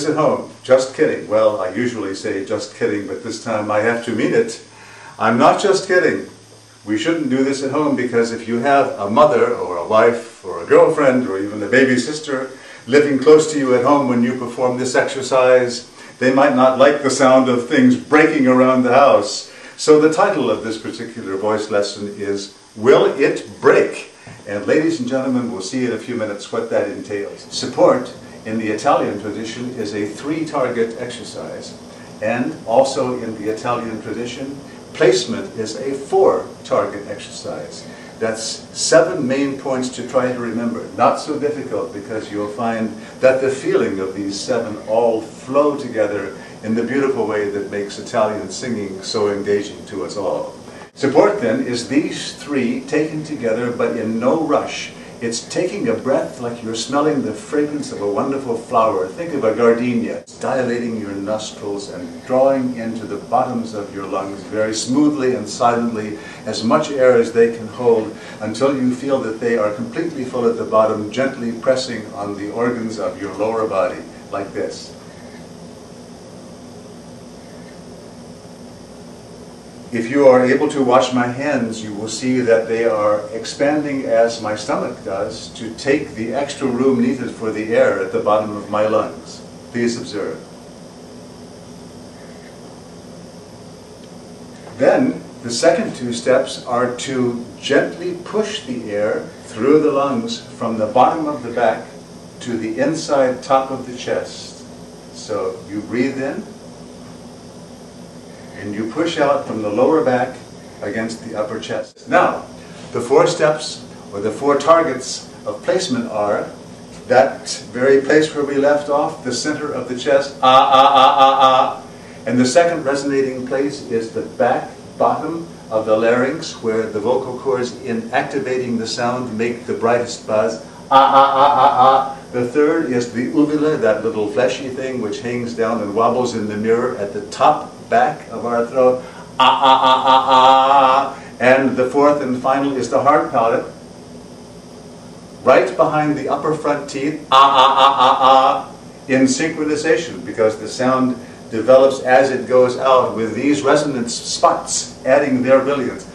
this at home. Just kidding. Well, I usually say just kidding, but this time I have to mean it. I'm not just kidding. We shouldn't do this at home because if you have a mother or a wife or a girlfriend or even a baby sister living close to you at home when you perform this exercise, they might not like the sound of things breaking around the house. So the title of this particular voice lesson is Will It Break? And ladies and gentlemen, we'll see in a few minutes what that entails. Support in the Italian tradition is a 3-target exercise, and also in the Italian tradition, placement is a 4-target exercise. That's 7 main points to try to remember. Not so difficult because you'll find that the feeling of these 7 all flow together in the beautiful way that makes Italian singing so engaging to us all. Support then is these 3 taken together but in no rush. It's taking a breath like you're smelling the fragrance of a wonderful flower. Think of a gardenia. It's dilating your nostrils and drawing into the bottoms of your lungs very smoothly and silently as much air as they can hold until you feel that they are completely full at the bottom, gently pressing on the organs of your lower body, like this. If you are able to watch my hands, you will see that they are expanding as my stomach does to take the extra room needed for the air at the bottom of my lungs. Please observe. Then, the second 2 steps are to gently push the air through the lungs from the bottom of the back to the inside top of the chest. So you breathe in, and you push out from the lower back against the upper chest. Now, the 4 steps, or the 4 targets of placement are that very place where we left off, the center of the chest, ah, ah, ah, ah, ah. And the second resonating place is the back bottom of the larynx, where the vocal cords, in activating the sound, make the brightest buzz, ah, ah, ah, ah, ah. The third is the uvula, that little fleshy thing which hangs down and wobbles in the mirror at the top back of our throat, ah, ah, ah, ah, ah. And the 4th and final is the hard palate, right behind the upper front teeth, ah, ah, ah, ah, ah, in synchronization, because the sound develops as it goes out with these resonance spots adding their brilliance.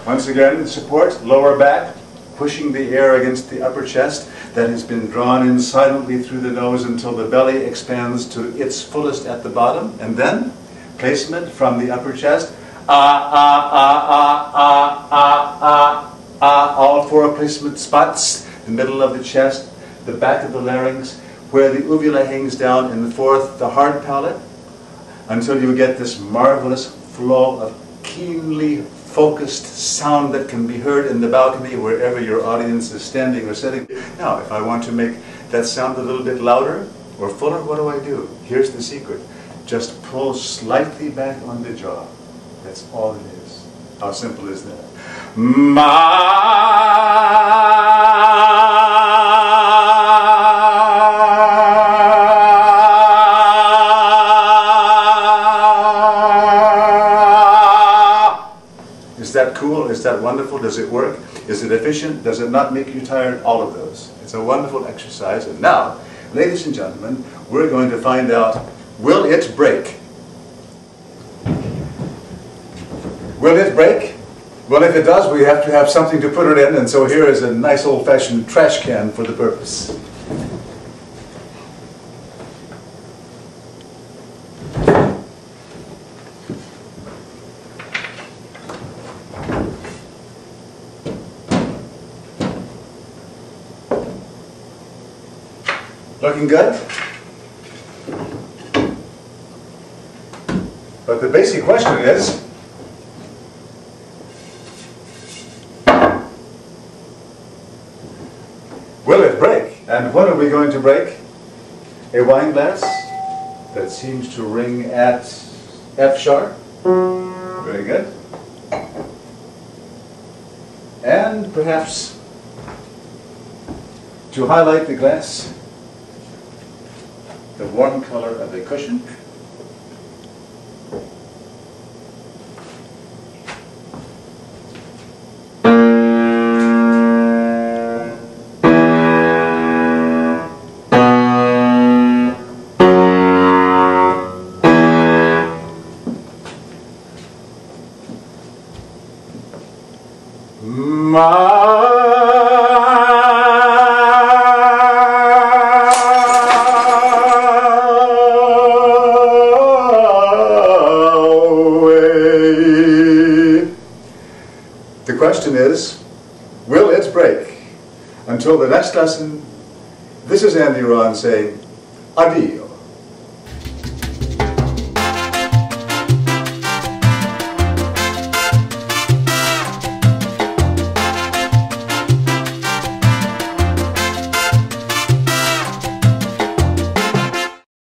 Once again, support, lower back, pushing the air against the upper chest that has been drawn in silently through the nose until the belly expands to its fullest at the bottom. And then, placement from the upper chest, ah, ah, ah, ah, ah, ah, ah, ah, all 4 placement spots, the middle of the chest, the back of the larynx, where the uvula hangs down, and the 4th, the hard palate, until you get this marvelous flow of keenly focused sound that can be heard in the balcony wherever your audience is standing or sitting. Now, if I want to make that sound a little bit louder or fuller, what do? Here's the secret. Just pull slightly back on the jaw. That's all it is. How simple is that? Is that cool? Is that wonderful? Does it work? Is it efficient? Does it not make you tired? All of those. It's a wonderful exercise. And now, ladies and gentlemen, we're going to find out, will it break? Will it break? Well, if it does, we have to have something to put it in, and so here is a nice old-fashioned trash can for the purpose. Looking good? But the basic question is, will it break? And what are we going to break? A wine glass that seems to ring at F sharp. Very good. And perhaps to highlight the glass, the warm color of a cushion. The question is, will it break? Until the next lesson, this is Andy Rawn saying adieu.